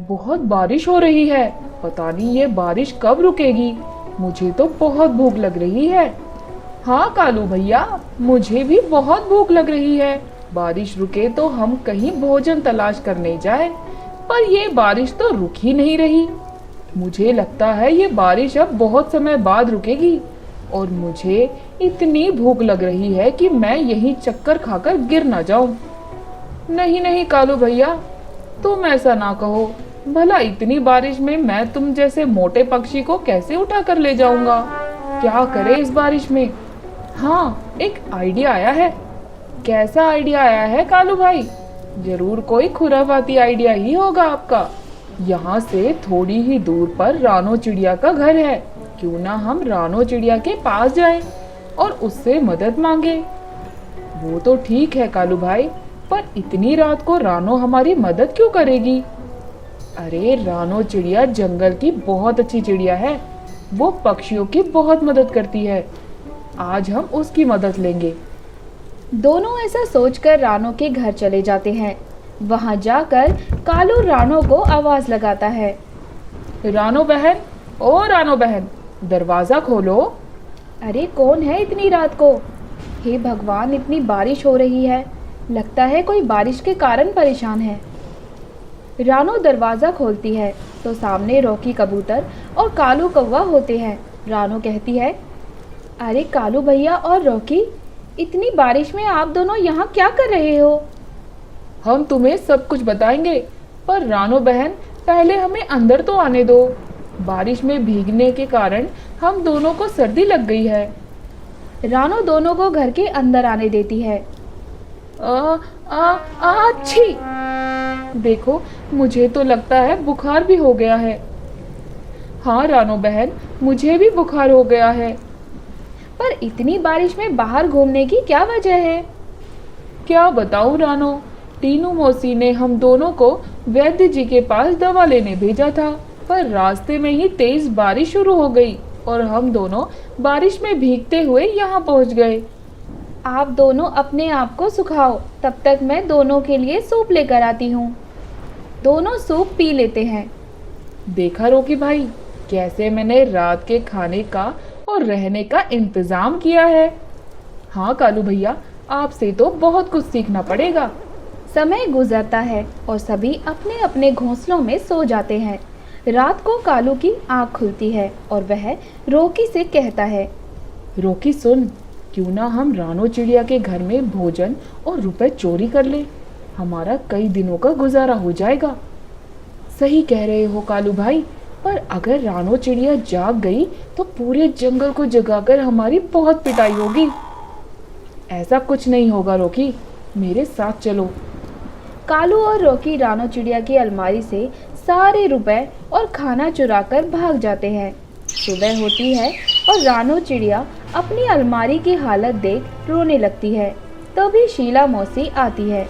बहुत बारिश हो रही है। पता नहीं ये बारिश कब रुकेगी। मुझे तो बहुत भूख लग रही है। हाँ कालू भैया, मुझे भी बहुत भूख लग रही है। बारिश रुके तो हम कहीं भोजन तलाश करने जाए, पर ये बारिश तो रुक ही नहीं रही। मुझे लगता है ये बारिश अब बहुत समय बाद रुकेगी और मुझे इतनी भूख लग रही है कि मैं यहीं चक्कर खाकर गिर ना जाऊं। नहीं नहीं कालू भैया, तुम ऐसा ना कहो। भला इतनी बारिश में मैं तुम जैसे मोटे पक्षी को कैसे उठा कर ले जाऊंगा? क्या करे इस बारिश में? हाँ, एक आइडिया आया है। कैसा आइडिया आया है कालू भाई? जरूर कोई खुराफाती आइडिया ही होगा आपका। यहाँ से थोड़ी ही दूर पर रानो चिड़िया का घर है। क्यों ना हम रानो चिड़िया के पास जाएं और उससे मदद मांगे। वो तो ठीक है कालू भाई, पर इतनी रात को रानो हमारी मदद क्यों करेगी? अरे रानो चिड़िया जंगल की बहुत अच्छी चिड़िया है। वो पक्षियों की बहुत मदद करती है। आज हम उसकी मदद लेंगे। दोनों ऐसा सोचकर रानो के घर चले जाते हैं। वहां जाकर कालू रानो को आवाज लगाता है। रानो बहन, ओ रानो बहन, दरवाजा खोलो। अरे कौन है इतनी रात को? हे भगवान, इतनी बारिश हो रही है। लगता है कोई बारिश के कारण परेशान है। रानो दरवाजा खोलती है तो सामने रॉकी कबूतर और कालू कौवा होते हैं। रानो कहती है, अरे कालू भैया और रॉकी, इतनी बारिश में आप दोनों यहाँ क्या कर रहे हो? हम तुम्हें सब कुछ बताएंगे, पर रानो बहन पहले हमें अंदर तो आने दो। बारिश में भीगने के कारण हम दोनों को सर्दी लग गई है। रानो दोनों को घर के अंदर आने देती है। अच्छी। देखो, मुझे तो लगता है बुखार भी हो गया है। हाँ रानो बहन, मुझे भी बुखार हो गया है। पर इतनी बारिश में बाहर घूमने की क्या वजह है? क्या बताऊं रानो, टीनू मौसी ने हम दोनों को वैद्य जी के पास दवा लेने भेजा था, पर रास्ते में ही तेज बारिश शुरू हो गई और हम दोनों बारिश में भीगते हुए यहाँ पहुँच गए। आप दोनों अपने आप को सुखाओ, तब तक मैं दोनों के लिए सूप लेकर आती हूँ। दोनों सूप पी लेते हैं। देखा रोकी भाई, कैसे मैंने रात के खाने का और रहने का इंतजाम किया है। हाँ कालू भैया, आपसे तो बहुत कुछ सीखना पड़ेगा। समय गुजरता है और सभी अपने अपने घोंसलों में सो जाते हैं। रात को कालू की आंख खुलती है और वह रॉकी से कहता है, रॉकी सुन, क्यों ना हम रानो चिड़िया के घर में भोजन और रुपए चोरी कर ले। हमारा कई दिनों का गुजारा हो जाएगा। सही कह रहे हो कालू भाई, पर अगर रानो चिड़िया जाग गई तो पूरे जंगल को जगाकर हमारी बहुत पिटाई होगी। ऐसा कुछ नहीं होगा रॉकी, मेरे साथ चलो। कालू और रॉकी रानो चिड़िया की अलमारी से सारे रुपए और खाना चुराकर भाग जाते हैं। सुबह होती है और रानो चिड़िया अपनी अलमारी की हालत देख रोने लगती है। तभी शीला मौसी आती है।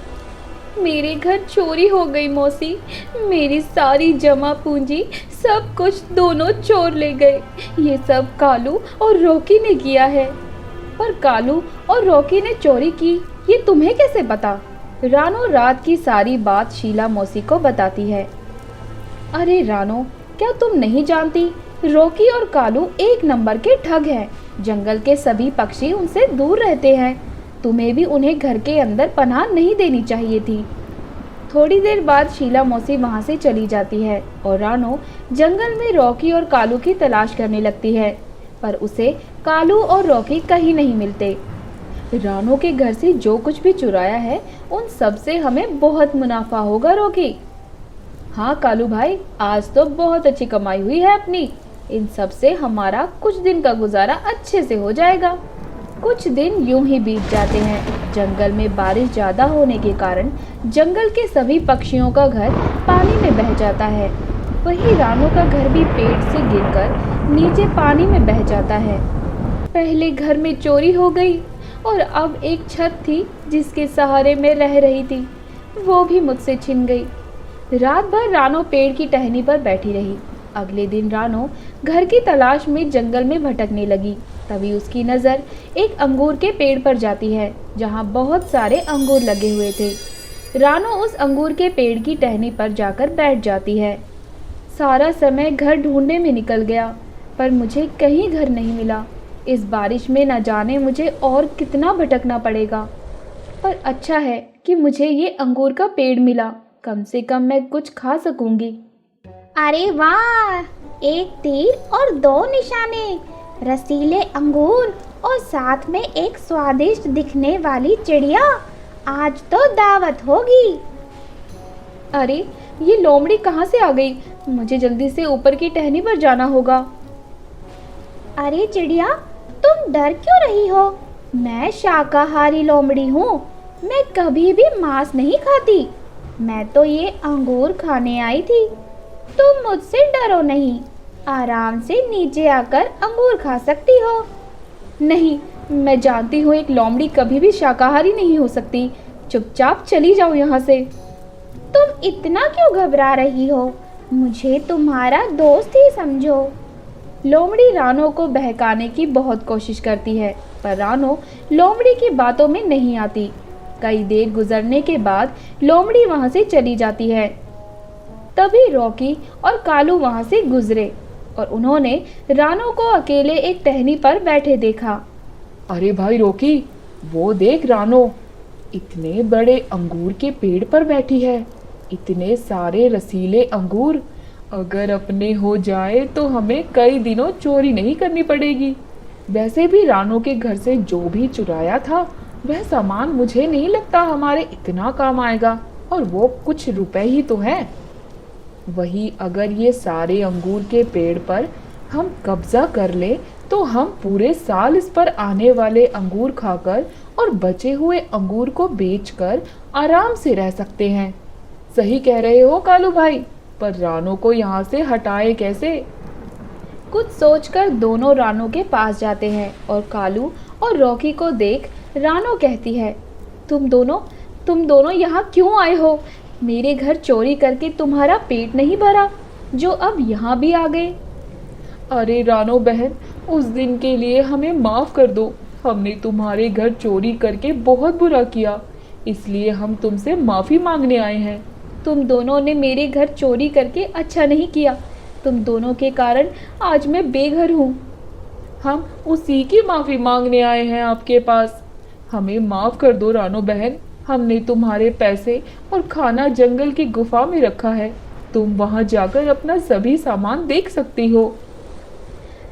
मेरे घर चोरी हो गई मौसी, मेरी सारी जमा पूंजी सब कुछ दोनों चोर ले गए। ये सब कालू और रॉकी ने किया है। पर कालू और रॉकी ने चोरी की, ये तुम्हें कैसे पता? रानो रात की सारी बात शीला मौसी को बताती है। अरे रानो, क्या तुम नहीं जानती? रॉकी और कालू एक नंबर के ठग हैं। जंगल के सभी पक्षी उनसे दूर रहते हैं। तुम्हें भी उन्हें घर के अंदर पनाह नहीं देनी चाहिए थी। थोड़ी देर बाद शीला मौसी वहां से चली जाती है और रानो जंगल में रॉकी और कालू की तलाश करने लगती है, पर उसे कालू और रॉकी कहीं नहीं मिलते। रानो के घर से जो कुछ भी चुराया है, उन सब से हमें बहुत मुनाफा होगा रॉकी। हाँ कालू भाई, आज तो बहुत अच्छी कमाई हुई है अपनी। इन सब से हमारा कुछ दिन का गुजारा अच्छे से हो जाएगा। कुछ दिन यूं ही बीत जाते हैं। जंगल में बारिश ज़्यादा होने के कारण जंगल के सभी पक्षियों का घर पानी में बह जाता है। वहीं रानो का घर भी पेड़ से गिरकर नीचे पानी में बह जाता है। पहले घर में चोरी हो गई और अब एक छत थी जिसके सहारे में रह रही थी, वो भी मुझसे छिन गई। रात भर रानो पेड़ की टहनी पर बैठी रही। अगले दिन रानो घर की तलाश में जंगल में भटकने लगी। तभी उसकी नज़र एक अंगूर के पेड़ पर जाती है, जहाँ बहुत सारे अंगूर लगे हुए थे। रानो उस अंगूर के पेड़ की टहनी पर जाकर बैठ जाती है। सारा समय घर ढूंढने में निकल गया, पर मुझे कहीं घर नहीं मिला। इस बारिश में न जाने मुझे और कितना भटकना पड़ेगा। पर अच्छा है कि मुझे ये अंगूर का पेड़ मिला, कम से कम मैं कुछ खा सकूंगी। अरे वाह, एक तीर और दो निशाने, रसीले अंगूर और साथ में एक स्वादिष्ट दिखने वाली चिड़िया। आज तो दावत होगी। अरे ये लोमड़ी कहाँ से आ गई? मुझे जल्दी से ऊपर की टहनी पर जाना होगा। अरे चिड़िया, तुम डर क्यों रही हो? मैं शाकाहारी लोमड़ी हूँ। मैं कभी भी मांस नहीं खाती। मैं तो ये अंगूर खाने आई थी। तुम मुझसे डरो नहीं, आराम से नीचे आकर अंगूर खा सकती हो। नहीं, मैं जानती हूँ एक लोमड़ी कभी भी शाकाहारी नहीं हो सकती। चुपचाप चली जाओ यहाँ से। तुम इतना क्यों घबरा रही हो? मुझे तुम्हारा दोस्त ही समझो। लोमड़ी रानो को बहकाने की बहुत कोशिश करती है, पर रानो लोमड़ी की बातों में नहीं आती। कई देर गुजरने के बाद लोमड़ी वहाँ से चली जाती है। तभी रॉकी और कालू वहाँ से गुजरे और उन्होंने रानो को अकेले एक टहनी पर बैठे देखा। अरे भाई रॉकी, वो देख रानो इतने बड़े अंगूर के पेड़ पर बैठी है। इतने सारे रसीले अंगूर, अगर अपने हो जाए तो हमें कई दिनों चोरी नहीं करनी पड़ेगी। वैसे भी रानो के घर से जो भी चुराया था वह सामान मुझे नहीं लगता हमारे इतना काम आएगा, और वो कुछ रुपए ही तो हैं। वही अगर ये सारे अंगूर के पेड़ पर हम कब्जा कर ले तो हम पूरे साल इस पर आने वाले अंगूर खाकर और बचे हुए अंगूर को बेचकर आराम से रह सकते हैं। सही कह रहे हो कालू भाई, पर रानो को यहाँ से हटाए कैसे? कुछ सोचकर दोनों रानो के पास जाते हैं और कालू और रॉकी को देख रानो कहती है, तुम दोनों यहाँ क्यों आए हो? मेरे घर चोरी करके तुम्हारा पेट नहीं भरा जो अब यहाँ भी आ गए? अरे रानो बहन, उस दिन के लिए हमें माफ कर दो। हमने तुम्हारे घर चोरी करके बहुत बुरा किया, इसलिए हम तुमसे माफी मांगने आए हैं। तुम दोनों ने मेरे घर चोरी करके अच्छा नहीं किया। तुम दोनों के कारण आज मैं बेघर हूँ। हम उसी की माफी मांगने आए हैं आपके पास। हमें माफ कर दो रानो बहन। हमने तुम्हारे पैसे और खाना जंगल की गुफा में रखा है। तुम वहां जाकर अपना सभी सामान देख सकती हो।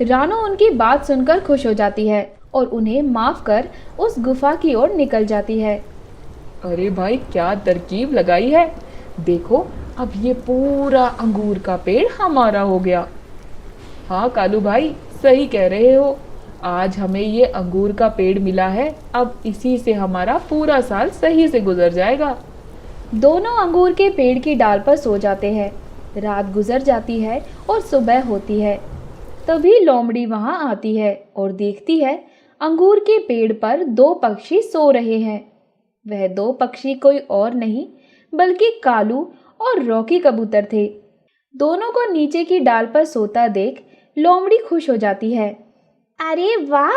रानो उनकी बात सुनकर खुश हो जाती है और उन्हें माफ कर उस गुफा की ओर निकल जाती है। अरे भाई, क्या तरकीब लगाई है। देखो, अब ये पूरा अंगूर का पेड़ हमारा हो गया। हाँ कालू भाई, सही कह रहे हो। आज हमें ये अंगूर का पेड़ मिला है, अब इसी से हमारा पूरा साल सही से गुजर जाएगा। दोनों अंगूर के पेड़ की डाल पर सो जाते हैं। रात गुजर जाती है और सुबह होती है। तभी लोमड़ी वहां आती है और देखती है अंगूर के पेड़ पर दो पक्षी सो रहे हैं। वह दो पक्षी कोई और नहीं बल्कि कालू और रॉकी कबूतर थे। दोनों को नीचे की डाल पर सोता देख लोमड़ी खुश हो जाती है। अरे वाह,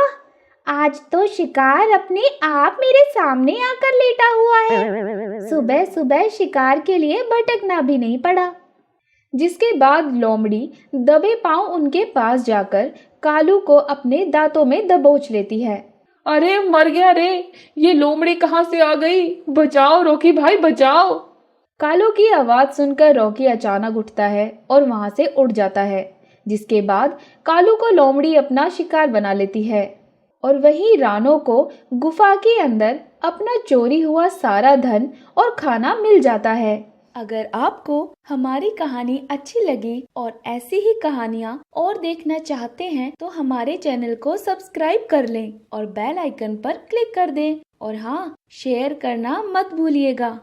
आज तो शिकार अपने आप मेरे सामने आकर लेटा हुआ है। सुबह सुबह शिकार के लिए भटकना भी नहीं पड़ा। जिसके बाद लोमड़ी दबे पांव उनके पास जाकर कालू को अपने दांतों में दबोच लेती है। अरे मर गया रे, ये लोमड़ी कहाँ से आ गई? बचाओ रॉकी भाई, बचाओ। कालू की आवाज सुनकर रॉकी अचानक उठता है और वहां से उड़ जाता है। जिसके बाद कालू को लोमड़ी अपना शिकार बना लेती है और वहीं रानो को गुफा के अंदर अपना चोरी हुआ सारा धन और खाना मिल जाता है। अगर आपको हमारी कहानी अच्छी लगी और ऐसी ही कहानियाँ और देखना चाहते हैं तो हमारे चैनल को सब्सक्राइब कर लें और बेल आइकन पर क्लिक कर दें। और हाँ, शेयर करना मत भूलिएगा।